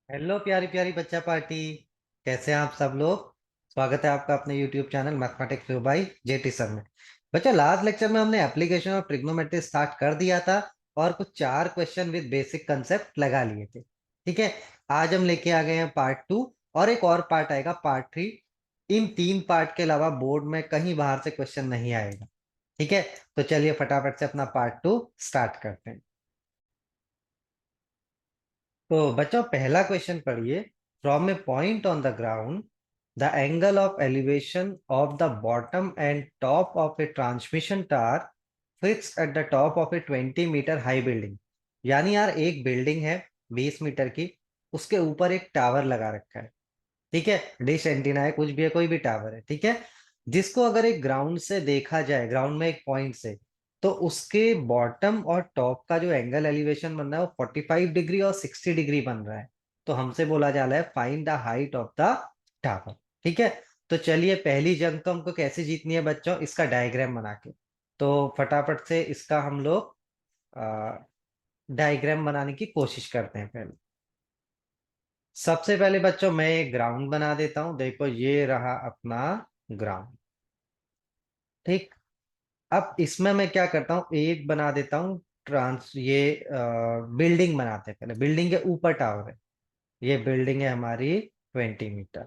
Hello प्यारी प्यारी बच्चा पार्टी। कैसे हैं आप सब लोग। स्वागत है आपका अपने YouTube channel mathematics view bye jetty sir में। बच्चों लास्ट लेक्चर में हमने एप्लीकेशन ऑफ ट्रिग्नोमेट्री स्टार्ट कर दिया था और कुछ 4 क्वेश्चन विद बेसिक कंसेप्ट लगा लिए थे। ठीक है। आज हम लेके आ गए हैं पार्ट 2 और एक और पार्ट आएगा पार्ट 3। इन 3 पार्ट के अलावा बोर्ड में कहीं बाहर से क्वेश्चन नहीं आएगा। ठीक है। तो चलिए फटाफट से अपना पार्ट 2 स्टार्ट करते हैं। तो बच्चों पहला क्वेश्चन पढ़िए। From a point on the ground the angle of elevation of the bottom and top of a transmission tower fix at the top of a 20 metre high building. यानी यार एक building है 20 मीटर की, उसके ऊपर एक tower लगा रखा है। ठीक है। डिश एंटीना है, कुछ भी है, कोई भी टावर है। ठीक है। जिसको अगर एक ग्राउंड से देखा जाए, ग्राउंड में एक पॉइंट से, तो उसके बॉटम और टॉप का जो एंगल एलिवेशन बन रहा है वो 45 डिग्री और 60 डिग्री बन रहा है। तो हमसे बोला जा रहा है find the height of the tower. ठीक है। तो चलिए पहली जंग तो हमको कैसे जीतनी है बच्चों, इसका डायग्राम बना के। तो फटाफट से इसका हम लोग डायग्राम बनाने की कोशिश करते हैं पहले। सबसे पहले बच्चों मैं एक ग्राउंड बना देता हूं। देखो ये रहा अपना ग्राउंड। ठीक। अब इसमें मैं क्या करता हूं, एक बना देता हूं ट्रांस ये बिल्डिंग बनाते हैं। पहले बिल्डिंग के ऊपर टावर है। ये बिल्डिंग है हमारी 20 मीटर।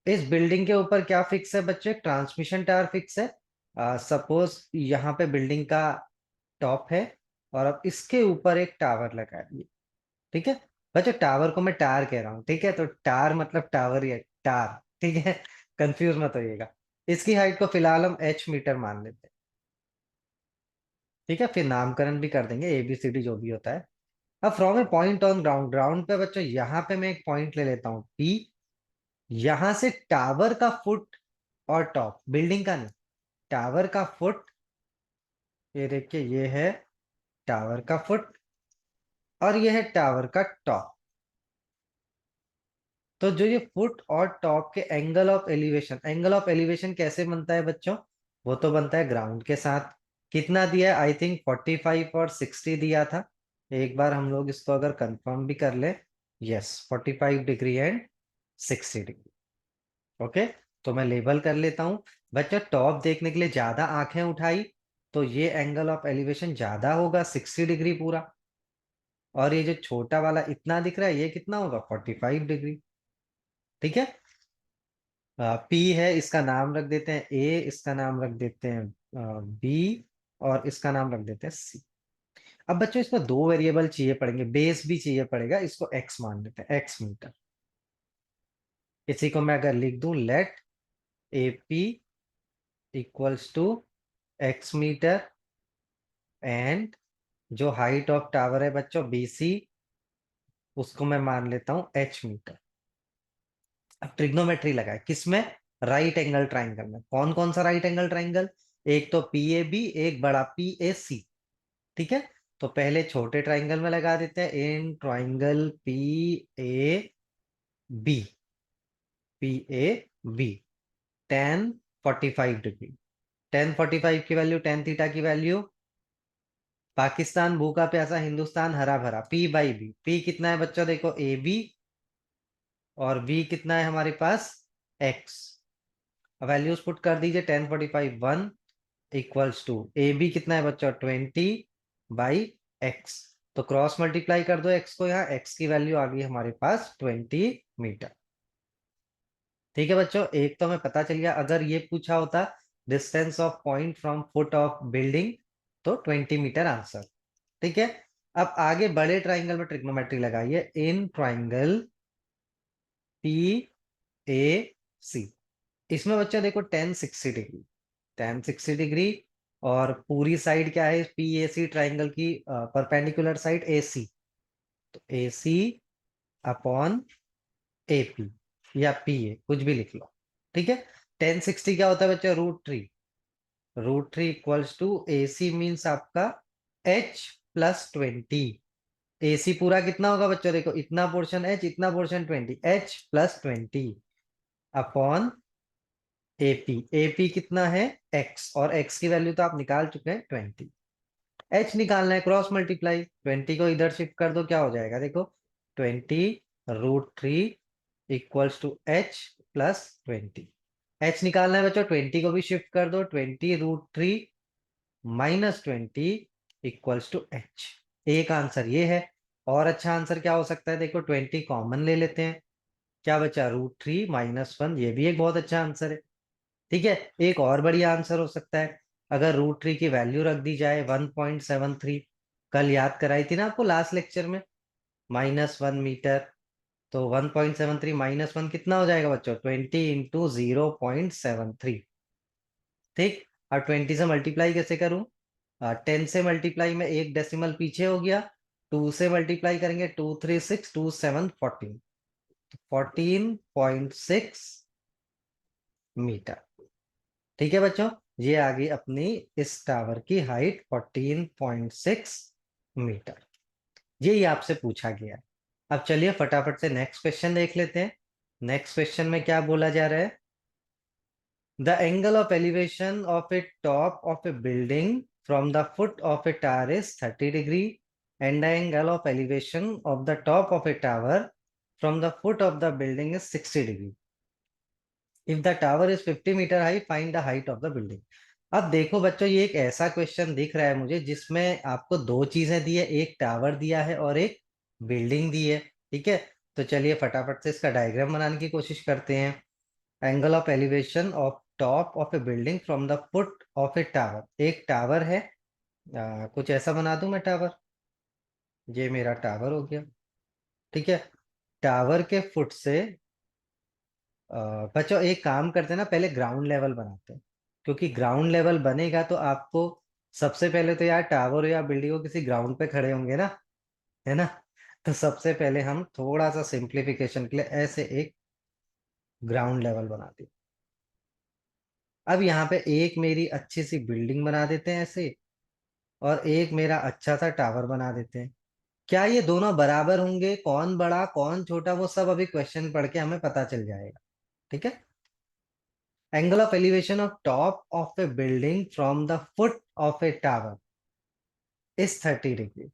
इस बिल्डिंग के ऊपर क्या फिक्स है बच्चे, ट्रांसमिशन टावर फिक्स है। सपोज यहाँ पे बिल्डिंग का टॉप है और अब इसके ऊपर एक टावर लगा है। ठीक है। बच्चों टावर को मैं टार कह रहा हूँ। ठीक है। तो टार मतलब टावर ही है, टार। ठीक है। कंफ्यूज मत होइएगा। इसकी हाइट को फिलहाल हम h मीटर मान लेते हैं। ठीक है। फिर नामकरण भी कर देंगे, ABCD जो भी होता है। अब from a point on ground, ground पे बच्चों यहाँ पे मैं एक पॉइंट ले लेता हूँ P। यहां से टावर का फुट और टॉप, बिल्डिंग का नहीं, टावर का फुट। ये देखिए ये है टावर का फुट और ये है टावर का टॉप। तो जो ये फुट और टॉप के angle of elevation, angle of elevation कैसे बनता है बच्चों, वो तो बनता है ग्राउंड के साथ। कितना दिया है, आई थिंक 45 और 60 दिया था। एक बार हम लोग इसको अगर कंफर्म भी कर ले, yes 45 degree and 60 degree. Okay. तो मैं लेबल कर लेता हूं। बच्चों टॉप देखने के लिए ज्यादा आंखें उठाई, तो ये एंगल ऑफ एलिवेशन ज्यादा होगा 60 डिग्री पूरा। और ये जो छोटा वाला इतना दिख रहा है ये कितना होगा, 45 डिग्री। ठीक है। पी है, इसका नाम रख देते हैं ए, इसका नाम रख देते हैं बी, और इसका नाम रख देते हैं सी। अब बच्चों इसमें 2 वेरिएबल चाहिए पड़ेंगे, बेस भी चाहिए पड़ेगा, इसको एक्स मान लेते हैं, एक्स मीटर। इसी को मैं अगर लिख दूं, let A P equals to x metre and जो हाइट ऑफ टावर है बच्चों BC, उसको मैं मान लेता हूं h मीटर। अब ट्रिग्नोमेट्री लगाए किसमें, राइट एंगल ट्राइंगल में। कौन कौन सा राइट एंगल ट्राइंगल, एक तो PAB, एक बड़ा PAC। ठीक है। तो पहले छोटे ट्राइंगल में लगा देते हैं, in triangle PAB, PAB ten 45 degree. Ten 45 की वैल्यू, टेन थीटा की वैल्यू, पाकिस्तान भूखा प्यासा, हिंदुस्तान हरा भरा, P/B। P कितना है बच्चों, देखो AB, और V कितना है हमारे पास, X। वैल्यूज पुट कर दीजिए, tan 45 1 equals to A B कितना है बच्चों, 20/x। तो क्रॉस मल्टीप्लाई कर दो x को, यहाँ x की वैल्यू आ गई हमारे पास 20 मीटर। ठीक है बच्चों, एक तो हमें पता चल गया। अगर ये पूछा होता distance of point from foot of building, तो 20 मीटर आंसर। ठीक है। अब आगे बड़े ट्राइंगल में ट्रिग्नोमेट्री लगाइए, इन ट्राइंगल PAC। इसमें बच्चों देखो टेन 60 डिग्री, टेन 60 डिग्री, और पूरी साइड क्या है PAC ट्राइंगल की, परपेंडिकुलर साइड AC। तो AC अपॉन AP या PA, कुछ भी लिख लो। ठीक है। टेन 60 क्या होता है बच्चों, √3। √3 इक्वल्स टू AC मीन्स आपका H+20। AC पूरा कितना होगा बच्चों, देखो इतना पोर्शन H, इतना portion 20, H+20 upon AP। AP कितना है X, और X की वैल्यू तो आप निकाल चुके हैं 20। H निकालना है, क्रॉस मल्टीप्लाई, 20 को इधर शिफ्ट कर दो, क्या हो जाएगा देखो, 20√3 equals to h plus 20। h निकालना है बच्चों, 20 को भी शिफ्ट कर दो, 20√3 माइनस 20 इक्वल्स टू h। एक आंसर ये है। और अच्छा आंसर क्या हो सकता है, देखो 20 कॉमन ले लेते हैं, क्या बचा √3 माइनस 1, ये भी एक बहुत अच्छा आंसर है। ठीक है, एक और बढ़िया आंसर हो सकता है, अगर √3 की वैल्यू रख दी जाए 1.73, कल याद कराई थी ना आपको लास्ट लेक्चर में, -1 मीटर, तो 1.73 -1 कितना हो जाएगा बच्चों, 20 इंटू 0.73। ठीक, और 20 से मल्टीप्लाई कैसे करूं, 10 से मल्टीप्लाई में एक डेसिमल पीछे हो गया, 2 से मल्टीप्लाई करेंगे 2 3 6 2 7 14, 14.6 मीटर। ठीक है बच्चों, ये आ गई अपनी इस टावर की हाइट 14.6 मीटर। यही आपसे पूछा गया है। अब चलिए फटाफट से नेक्स्ट क्वेश्चन देख लेते हैं। नेक्स्ट क्वेश्चन में क्या बोला जा रहा है, the angle of elevation of a top of a building from the foot of a tower is 30 degree and the angle of elevation of the top of a tower from the foot of the building is 60 degree. If the tower is 50 metre high, find the height of the building. अब देखो बच्चों, ये एक ऐसा question दिख रहा है मुझे जिसमें आपको दो चीजें दी है, एक टावर दिया है और एक बिल्डिंग दी है। ठीक है, तो चलिए फटाफट से इसका डायग्राम बनाने की कोशिश करते हैं। Angle of elevation of top of a building from the foot of a tower, एक टावर है, कुछ ऐसा बना दूं मैं टावर, ये मेरा टावर हो गया। ठीक है, टावर के फुट से बच्चों एक काम करते हैं ना, पहले ग्राउंड लेवल बनाते हैं, क्योंकि ग्राउंड लेवल बनेगा तो आपको सबसे पहले तो यार टावर या बिल्डिंग को किसी ग्राउंड पे खड़े होंगे ना, है ना। तो सबसे पहले हम थोड़ा सा सिंप्लीफिकेशन के लिए ऐसे एक ग्राउंड लेवल बनाते हैं। अब यहाँ पे एक मेरी अच्छी सी बिल्डिंग बना देते हैं ऐसे, और एक मेरा अच्छा सा टावर बना देते हैं। क्या ये दोनों बराबर होंगे, कौन बड़ा कौन छोटा, वो सब अभी क्वेश्चन पढ़ के हमें पता चल जाएगा। ठीक है, angle of elevation of top of a building from the foot of a tower is 30 degree.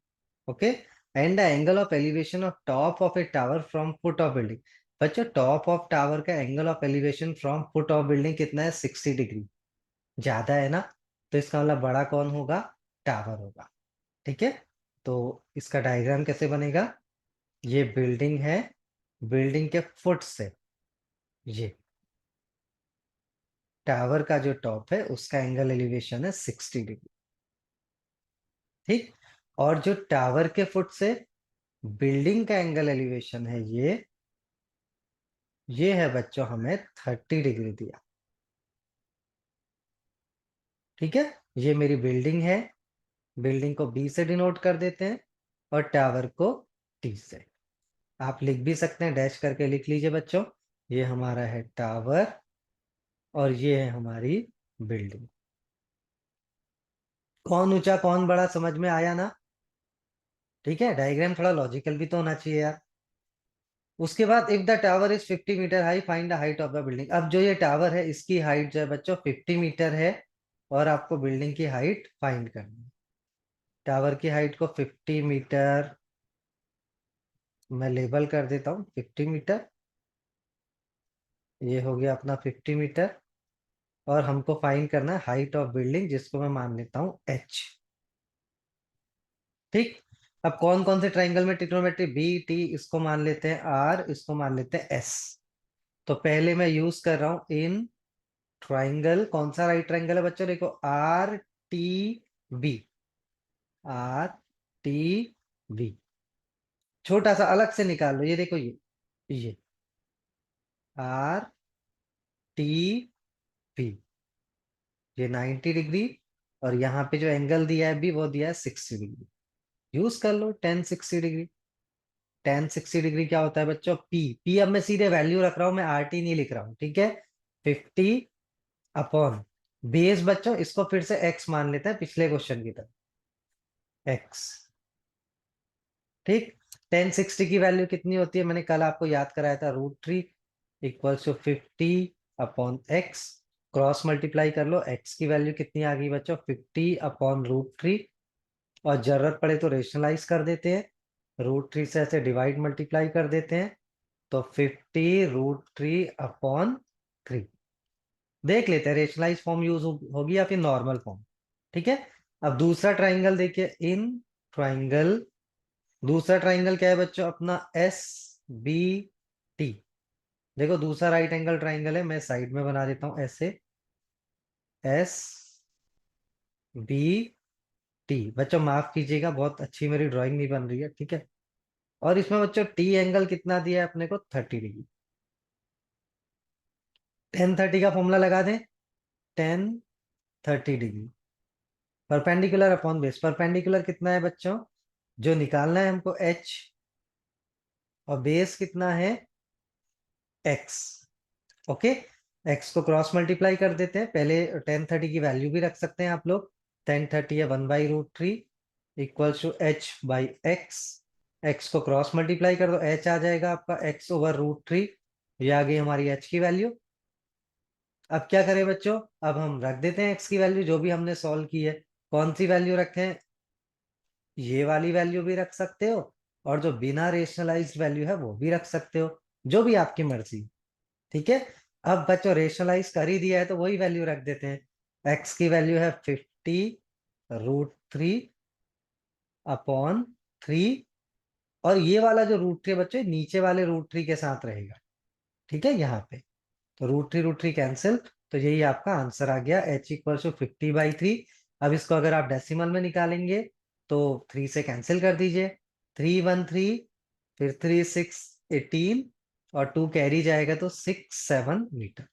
Okay, and the angle of elevation of top of a tower from foot of building, बच्चों top of tower का angle of elevation from foot of building कितना है, 60 degree, ज्यादा है ना, तो इसका मतलब बड़ा कौन होगा, टावर होगा। ठीक है, तो इसका डायग्राम कैसे बनेगा, ये बिल्डिंग है, बिल्डिंग के फुट से ये टावर का जो टॉप है उसका एंगल एलिवेशन है 60 डिग्री। ठीक, और जो टावर के फुट से बिल्डिंग का एंगल एलिवेशन है ये है बच्चों हमें 30 डिग्री दिया। ठीक है, ये मेरी बिल्डिंग है, बिल्डिंग को बी से डिनोट कर देते हैं और टावर को टी से। आप लिख भी सकते हैं, डैश करके लिख लीजिए बच्चों, ये हमारा है टावर और ये है हमारी बिल्डिंग। कौन ऊंचा कौन बड़ा समझ में आया ना। ठीक है, डायग्राम थोड़ा लॉजिकल भी तो होना चाहिए यार। उसके बाद if the tower is 50 metre high, find the height of the building. अब जो ये टावर है इसकी हाइट जो है बच्चों 50 मीटर है, और आपको बिल्डिंग की हाइट फाइंड करनी है। टावर की हाइट को 50 मीटर मैं लेबल कर देता हूँ, 50 मीटर, ये हो गया अपना 50 मीटर, और हमको फाइंड करना है हाइट ऑफ बिल्डिंग, जिसको मैं मान लेता हूँ h। ठीक, अब कौन कौन से ट्राइंगल में ट्रिग्नोमेट्री, बी टी इसको मान लेते हैं r, इसको मान लेते हैं s। तो पहले मैं यूज कर रहा हूं इन ट्राइंगल, कौन सा राइट ट्राइंगल है बच्चों, देखो R T B, R T B, छोटा सा अलग से निकाल लो, ये देखो ये आर टी बी, ये 90 डिग्री, और यहाँ पे जो एंगल दिया है बी वो दिया है 60 डिग्री, यूज कर लो टेन 60 डिग्री। टेन 60 डिग्री क्या होता है बच्चों, पी, पी अब मैं सीधे वैल्यू रख रहा हूं, मैं आर टी नहीं लिख रहा हूं। ठीक है, 50 अपॉन बेस, बच्चों इसको फिर से एक्स मान लेते हैं पिछले क्वेश्चन की तरह, एक्स। ठीक, 1060 की वैल्यू कितनी होती है, मैंने कल आपको याद कराया था, √3 equals to 50 upon x, cross multiply कर लो, एक्स की वैल्यू कितनी आ गई बच्चों, 50 अपॉन √3, और जरूरत पड़े तो रेशनलाइज कर देते हैं, √3 से ऐसे डिवाइड मल्टीप्लाई कर देते हैं, तो 50√3/3 देख लेते हैं रेशनलाइज फॉर्म यूज होगी या फिर नॉर्मल फॉर्म। ठीक है, अब दूसरा ट्राइंगल देखिए, इन ट्राइंगल, दूसरा ट्राइंगल क्या है बच्चों अपना, SBT। देखो दूसरा राइट एंगल ट्राइंगल है, मैं साइड में बना देता हूं ऐसे, SBT। बच्चों माफ कीजिएगा, बहुत अच्छी मेरी ड्राइंग नहीं बन रही है, ठीक है। और इसमें बच्चों टी एंगल कितना दिया है अपने को, 30 डिग्री। 10 30 का फॉर्मूला लगा दें, 10 30 degree perpendicular upon base. Perpendicular कितना है बच्चों, जो निकालना है हमको, H, और बेस कितना है, X। ओके, X को क्रॉस मल्टीप्लाई कर देते हैं, पहले 10 30 की वैल्यू भी रख सकते हैं आप लोग। 10 30 है 1/√3 इक्वल्स टू H/X। X को क्रॉस मल्टीप्लाई कर दो, H आ जाएगा आपका X/√3। ये आ गई हमारी H की वैल्यू। अब क्या करें बच्चों, अब हम रख देते हैं X की वैल्यू जो भी हमने सॉल्व की है। कौन सी वैल्यू रखें, ये वाली वैल्यू भी रख सकते हो, और जो बिना रेशनलाइज्ड वैल्यू है वो भी रख सकते हो, जो भी आपकी मर्जी। ठीक है, अब बच्चों रेशनलाइज कर ही दिया है तो वही वैल्यू रख देते हैं। X की वैल्यू है 50√3/3, और ये वाला जो √3 बच्चों नीचे वाले √3 के साथ रहेगा। ठीक है, यहाँ पे तो √3 कैंसिल, तो यही आपका आंसर आ गया, H = 50/3। अब इसको अगर आप डेसिमल में निकालेंगे तो 3 से कैंसिल कर दीजिए, 3 1 3, फिर 3 6 18, और 2 कैरी जाएगा तो 6 7 मीटर।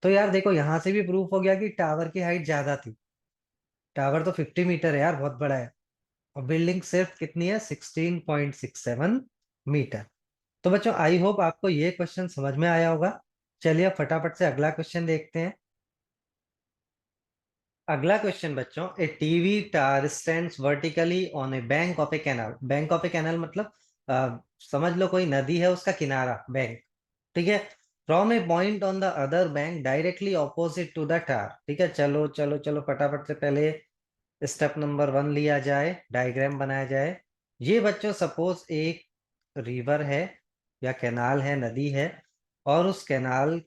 तो यार देखो यहाँ से भी प्रूफ हो गया कि टावर की हाइट ज्यादा थी। टावर तो 50 मीटर है यार, बहुत बड़ा है, और बिल्डिंग सिर्फ कितनी है, 16.67 मीटर। तो बच्चों आई होप आपको ये क्वेश्चन समझ में आया होगा। चलिए अब फटाफट से अगला क्वेश्चन देखते हैं। अगला क्वेश्चन बच्चों, a TV tower stands vertically on a bank of a canal. Bank of a canal मतलब समझ लो कोई नदी है उसका किनारा, बैंक। ठीक है, from a point on the other bank directly opposite to the tower. ठीक है, चलो चलो चलो फटाफट से पहले स्टेप नंबर 1 लिया जाए, डायग्राम बनाया जाए। ये बच्चों सपोज एक रिवर है या कैनाल है, नदी है, और उस कैनाल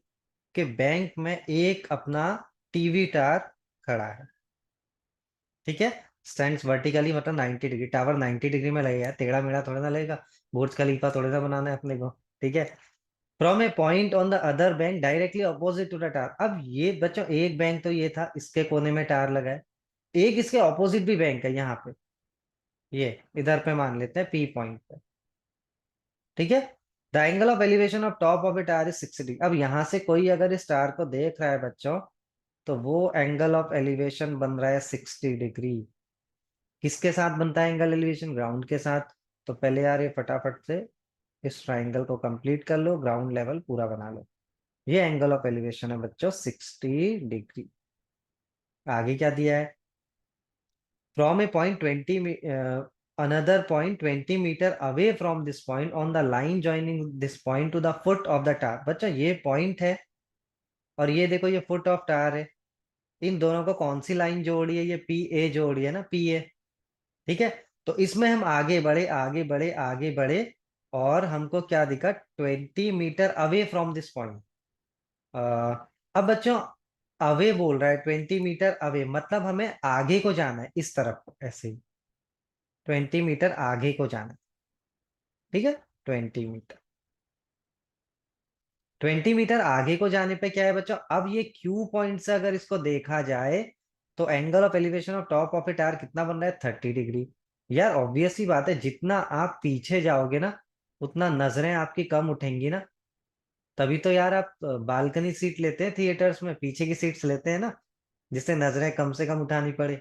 के बैंक में एक अपना टीवी टावर खड़ा है। ठीक है, स्टैंड्स वर्टिकली मतलब 90 डिग्री, टावर 90 डिग्री में लगेगा, टेढ़ा मेढ़ा थोड़ा ना लगेगा, बुर्ज खलीफा थोड़ा सा बनाना है अपने को। ठीक है, from a point on the other bank directly opposite to the tower. अब ये बच्चों एक बैंक तो ये था, इसके कोने में टावर लगा है, एक इसके ऑपोजिट भी बैंक है यहाँ पे, ये इधर पे मान लेते हैं P पॉइंट पे। ठीक है, the angle of elevation of top of a tower is 60 degree. अब यहाँ से कोई अगर इस टावर को देख रहा है बच्चों, तो वो एंगल ऑफ एलिवेशन बन रहा है 60 डिग्री। किसके साथ बनता है एंगल एलिवेशन, ग्राउंड के साथ। तो पहले यार ये फटाफट से इस ट्राइंगल को कंप्लीट कर लो, ग्राउंड लेवल पूरा बना लो। ये एंगल ऑफ एलिवेशन है बच्चों 60 डिग्री। आगे क्या दिया है, from a point 20 another point 20 metre away from this point on the line joining this point to the foot of the tower. बच्चों ये पॉइंट है, और ये देखो ये फुट ऑफ टावर है, इन दोनों को कौन सी लाइन जोड़ी है, ये PA जोड़ी है ना, PA। ठीक है, तो इसमें हम आगे बढ़े आगे बढ़े आगे बढ़े, और हमको क्या दिखा, 20 metre away from this point. अब बच्चों अवे बोल रहा है, 20 मीटर अवे मतलब हमें आगे को जाना है, इस तरफ को, ऐसे ही 20 मीटर आगे को जाना है। ठीक है, 20 मीटर, 20 मीटर आगे को जाने पे क्या है बच्चों, अब ये Q पॉइंट से अगर इसको देखा जाए, तो angle of elevation of top of a tower कितना बन रहा है, 30 डिग्री। यार ऑब्वियस सी बात है, जितना आप पीछे जाओगे ना, उतना नजरें आपकी कम उठेंगी ना। तभी तो यार आप बालकनी सीट लेते हैं थिएटर्स में, पीछे की सीट्स लेते हैं ना, जिससे नजरें कम से कम उठानी पड़े।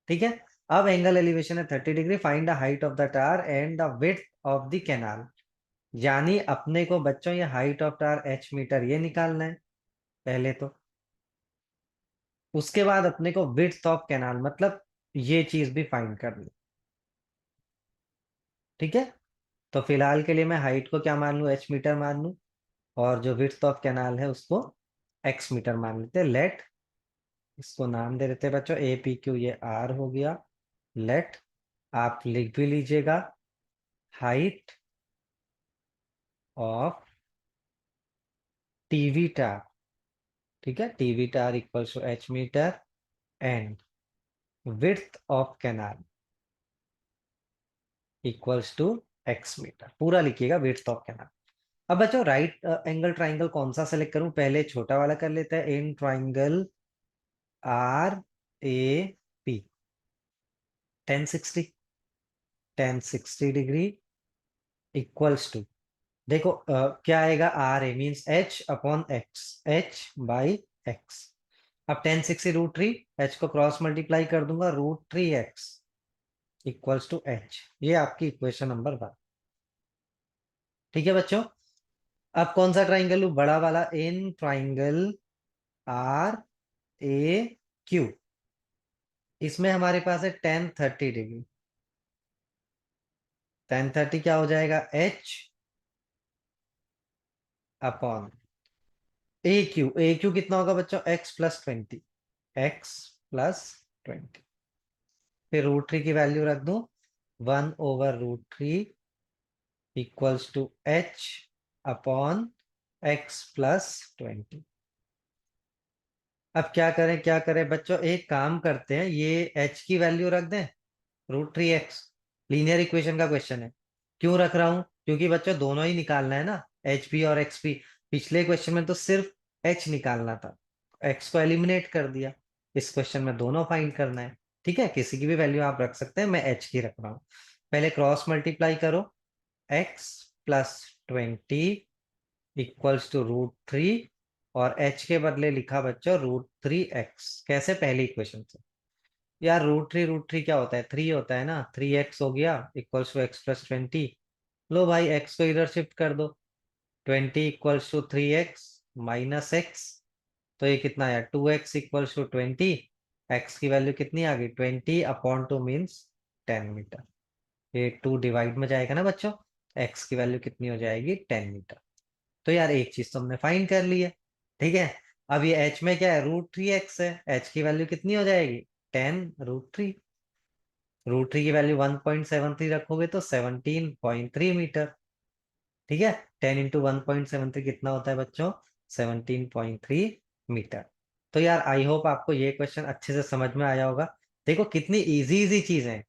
ठीक है, अब एंगल एलिवेशन है 30 degree, find the height of the tower and the width of the canal. यानी अपने को बच्चों ये height of tower H metre ये निकालना है पहले तो, उसके बाद अपने को विड्थ ऑफ कैनाल मतलब ये चीज भी फाइंड करनी। ठीक है, तो फिलहाल के लिए मैं हाइट को क्या मान लूं, H मीटर मान लूं, और जो विड्थ ऑफ कैनाल है उसको X मीटर मान लेते हैं। लेट, इसको नाम दे देते हैं बच्चों APQ, ये R हो गया। लेट, आप लिख भी लीजिएगा, हाइट ऑफ टीवी टार, ठीक है, TV tower equals to h metre and width of canal equals to x metre. पूरा लिखिएगा विड्थ ऑफ कैनाल। अब बच्चों राइट एंगल ट्राइंगल कौन सा सेलेक्ट करूं? पहले छोटा वाला कर लेते हैं। In triangle R A P 1060, 1060 degree equals to, देखो क्या आएगा, R A means H upon x, H by x. अब 1060 √3, एच को क्रॉस मल्टीप्लाई कर दूंगा, √3x इक्वल्स टू एच। ये आपकी इक्वेशन नंबर 1। ठीक है बच्चों। अब कौन सा ट्राइंगल लू? बड़ा वाला। In triangle R A Q, इसमें हमारे पास है 1030 डिग्री। 1030 क्या हो जाएगा, एच अपॉन ए क्यू कितना होगा बच्चों, x+20, x+20। फिर √3 की वैल्यू रख दूं, 1/√3 equals to h upon x+20। अब क्या करें बच्चों, एक काम करते हैं, ये h की वैल्यू रख दें, √3x। लीनियर इक्वेशन का क्वेश्चन है। क्यों रख रहा हूं? क्योंकि बच्चों दोनों ही निकालना है ना, एच पी और एक्स पी। पिछले क्वेश्चन में तो सिर्फ एच निकालना था, एक्स को एलिमिनेट कर दिया। इस क्वेश्चन में दोनों फाइंड करना है। ठीक है, किसी की भी वैल्यू आप रख सकते हैं, मैं एच की रख रहा हूं। पहले क्रॉस मल्टीप्लाई करो, x+20 इक्वल्स टू √3, और h के बदले लिखा बच्चों √3x। कैसे? पहली इक्वेशन से। यार √3 क्या होता है, 3 होता है ना, 3x हो गया इक्वल्स टू x+20। लो भाई x को इधर शिफ्ट कर दो, 20 equals to 3x minus x, तो ये कितना आया, 2x इक्वल्स टू 20। x की वैल्यू कितनी आ गई, 20/2 मीन्स 10 मीटर। ये 2 डिवाइड में जाएगा ना बच्चों, x की वैल्यू कितनी हो जाएगी, 10 मीटर। तो यार एक चीज तो हमने फाइंड कर ली है। ठीक है, अब ये h में क्या है, √3x है, h की वैल्यू कितनी हो जाएगी, 10√3। √3 की वैल्यू 1.73 रखोगे तो 17.3 मीटर। ठीक है, 10 इंटू 1.73 कितना होता है बच्चों, 17.3 मीटर। तो यार आई होप आपको ये क्वेश्चन अच्छे से समझ में आया होगा। देखो कितनी इजी इजी चीज है।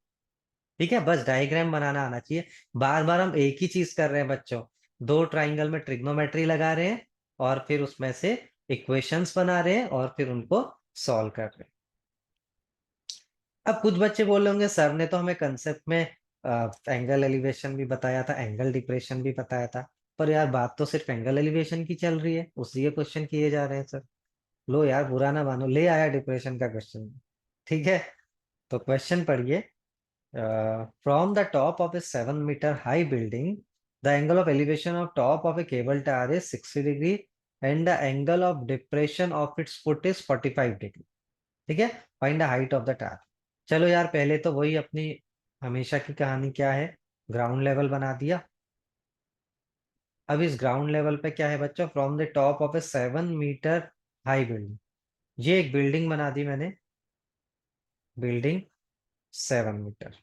ठीक है, बस डायग्राम बनाना आना चाहिए। बार बार हम एक ही चीज कर रहे हैं बच्चों, दो ट्राइंगल में ट्रिग्नोमेट्री लगा रहे हैं, और फिर उसमें से इक्वेशंस बना रहे हैं, और फिर उनको सॉल्व कर रहे हैं। अब कुछ बच्चे बोल रहे होंगे सर ने तो हमें कंसेप्ट में एंगल एलिवेशन भी बताया था, एंगल डिप्रेशन भी बताया था, पर यार बात तो सिर्फ एंगल एलिवेशन की चल रही है, उसी के क्वेश्चन किए जा रहे हैं सर। लो यार बुरा ना मानो, ले आया डिप्रेशन का क्वेश्चन। ठीक है, तो क्वेश्चन पढ़िए। From the top of a 7 meter high building, the angle of elevation of top of a cable tower is 60 degree and the angle of depression of its foot is 45 degree. ठीक है, find the height of the tower। चलो यार पहले तो वही अपनी हमेशा की कहानी, क्या है, ग्राउंड लेवल बना दिया। अब इस ग्राउंड लेवल पे क्या है बच्चों, from the top of a 7 metre high building, ये एक बिल्डिंग बना दी मैंने, बिल्डिंग 7 मीटर।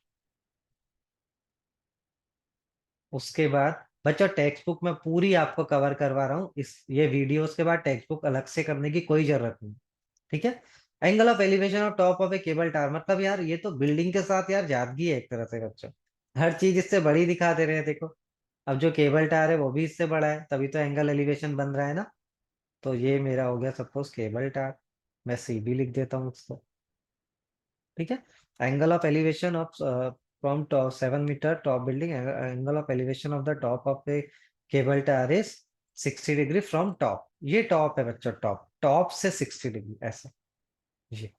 उसके बाद बच्चों टेक्स्ट बुक में पूरी आपको कवर करवा रहा हूँ, इस ये वीडियोस के बाद टेक्स्ट बुक अलग से करने की कोई जरूरत नहीं। ठीक है, angle of elevation of top of a cable tower, मतलब यार ये तो बिल्डिंग के साथ यार जादगी है एक तरह से बच्चों, हर चीज इससे बड़ी दिखा दे रहे हैं। देखो अब जो केबल टावर है वो भी इससे बड़ा है, तभी तो एंगल एलिवेशन बन रहा है ना। तो ये मेरा हो गया सपोज केबल टावर, मैं सी बी लिख देता हूँ उसको। ठीक है, angle of elevation of from top 7 metre top building, angle of elevation of the top of a cable tower is 60 degree from top. ये टॉप है बच्चों, टॉप टॉप से 60 डिग्री ऐसा। ये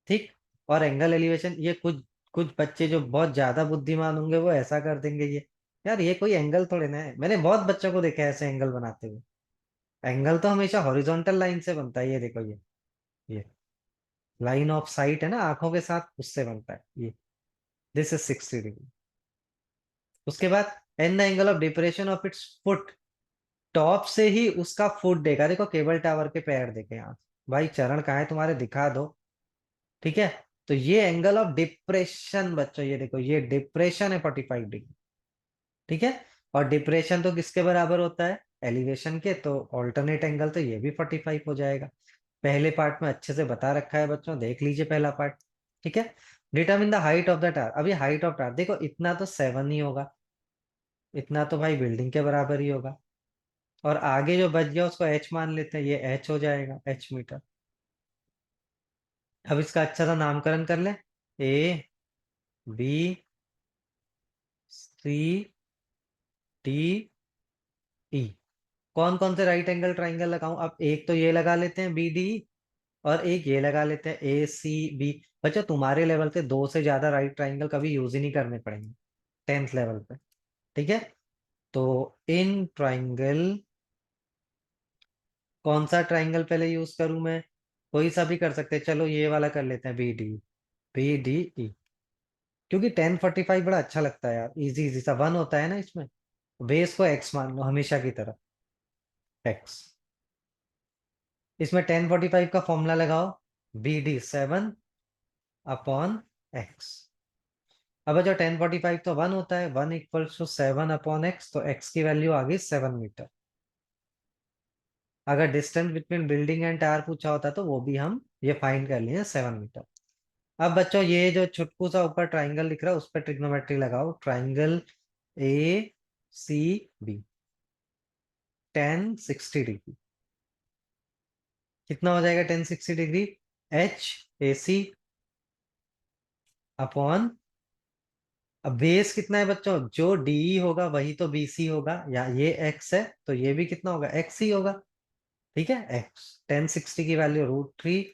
ठीक, और एंगल एलिवेशन ये कुछ कुछ बच्चे जो बहुत ज्यादा बुद्धिमान होंगे वो ऐसा कर देंगे, ये यार ये कोई एंगल थोड़े ना है, मैंने बहुत बच्चों को देखा है ऐसे एंगल बनाते हुए। एंगल तो हमेशा हॉरिजॉन्टल लाइन से बनता है, ये देखो ये लाइन ऑफ साइट है ना आंखों के साथ, उससे बनता है ये। This is 60 degree. उसके बाद and the angle of depression of its foot, top से ही उसका फुट देखा, देखो केबल टावर के पैर देखे यहाँ, भाई चरण कहाँ है तुम्हारे, दिखा दो। ठीक है, तो ये एंगल ऑफ डिप्रेशन बच्चों, ये देखो ये डिप्रेशन है 45 डिग्री। ठीक है। और डिप्रेशन तो किसके बराबर होता है, एलिवेशन के, तो ऑल्टरनेट एंगल तो ये भी 45 हो जाएगा। पहले पार्ट में अच्छे से बता रखा है बच्चों, देख लीजिए पहला पार्ट। ठीक है। Determine the height of the tower, अभी हाइट ऑफ टावर देखो, इतना तो 7 ही होगा, इतना तो भाई बिल्डिंग के बराबर ही होगा। और आगे जो बच गया उसको एच मान लेते हैं, ये एच हो जाएगा, एच मीटर। अब इसका अच्छा सा नामकरण कर ले, A B C D E. कौन कौन से राइट एंगल ट्राइंगल लगाऊं, अब एक तो ये लगा लेते हैं बी डी, और एक ये लगा लेते हैं ए सी बी। बच्चों तुम्हारे लेवल पे दो से ज्यादा राइट ट्राइंगल कभी यूज ही नहीं करने पड़ेंगे 10th लेवल पे। ठीक है। तो इन ट्राइंगल, कौन सा ट्राइंगल पहले यूज करूं मैं, कोई सा भी कर सकते हैं, चलो ये वाला कर लेते हैं, B D, B D E. क्योंकि 1045 बड़ा अच्छा लगता है यार, इजी इजी सा, वन होता है ना इसमें। बेस को एक्स मान लो हमेशा की तरह, एक्स। इसमें 1045 का फॉर्मूला लगाओ, बी डी 7 अपॉन एक्स। अब जो 1045 तो 1 होता है, 1 = 7 अपॉन एक्स, तो एक्स की वैल्यू आ गई 7 मीटर। अगर distance between building and tower पूछा होता तो वो भी हम ये फाइंड कर लिए 7 मीटर। अब बच्चों ये जो छुटकू सा ऊपर ट्राइंगल दिख रहा है उस पर ट्रिग्नोमेट्री लगाओ, triangle A C B 1060 degree. कितना हो जाएगा 1060 degree, H A C upon, अब बेस कितना है बच्चों, जो डी होगा वही तो बी सी होगा, या ये एक्स है तो ये भी कितना होगा, एक्स ही होगा। ठीक है, एक्स 1060 की value √3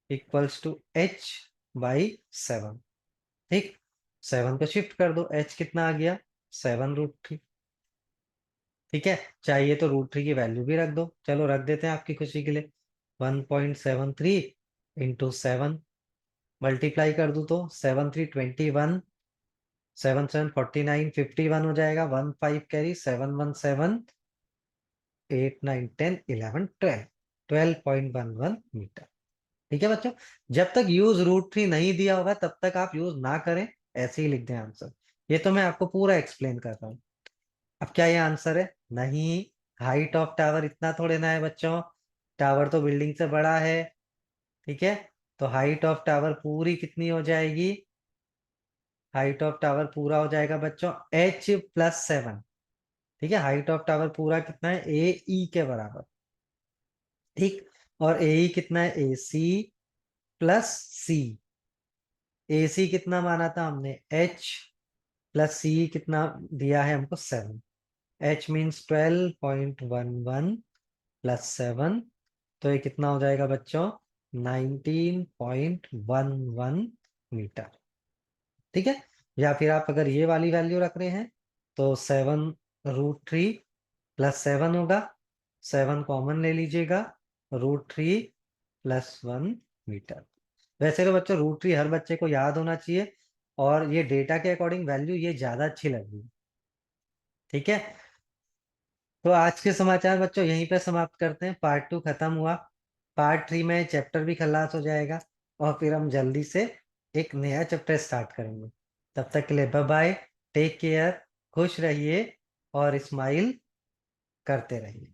equals to H by 7। ठीक, 7 को शिफ्ट कर दो, एच कितना आ गया 7 √3। ठीक है, चाहिए तो √3 की वैल्यू भी रख दो, चलो रख देते हैं आपकी खुशी के लिए। 1.73 इंटू 7, मल्टीप्लाई कर दूं तो 7 3 21, 7 7 49, 51 हो जाएगा, 1 5 कैरी, 7 1 7 8 9 10 11 12, 12.11 मीटर। ठीक है बच्चों, जब तक यूज √3 नहीं दिया होगा तब तक आप यूज ना करें, ऐसे ही लिख दें आंसर। ये तो मैं आपको पूरा एक्सप्लेन कर रहा हूँ। अब क्या ये आंसर है, नहीं। हाइट ऑफ टावर इतना थोड़े ना है बच्चों, टावर तो बिल्डिंग से बड़ा है। ठीक है, तो हाइट ऑफ टावर पूरी कितनी हो जाएगी, हाइट ऑफ टावर पूरा हो जाएगा बच्चों H+7। ठीक है, हाइट ऑफ टावर पूरा कितना है, ए ई के बराबर। ठीक, और ए ई कितना है, ए सी प्लस सी। ए सी कितना माना था हमने, एच प्लस सी कितना दिया है हमको 7। एच मीन्स 12.11 प्लस 7, तो ये कितना हो जाएगा बच्चों, 19.11 मीटर। ठीक है, या फिर आप अगर ये वाली वैल्यू रख रहे हैं तो 7 √3 प्लस 7 होगा, 7 कॉमन ले लीजिएगा, √3 प्लस 1 मीटर। वैसे तो बच्चों √3 हर बच्चे को याद होना चाहिए, और ये डेटा के अकॉर्डिंग वैल्यू ये ज्यादा अच्छी लगी। ठीक है, तो आज के समाचार बच्चों यहीं पे समाप्त करते हैं, पार्ट 2 खत्म हुआ। पार्ट 3 में चैप्टर भी खलास हो जाएगा, और फिर हम जल्दी से एक नया चैप्टर स्टार्ट करेंगे। तब तक के लिए बाय बाय, टेक केयर, खुश रहिए और स्माइल करते रहिए।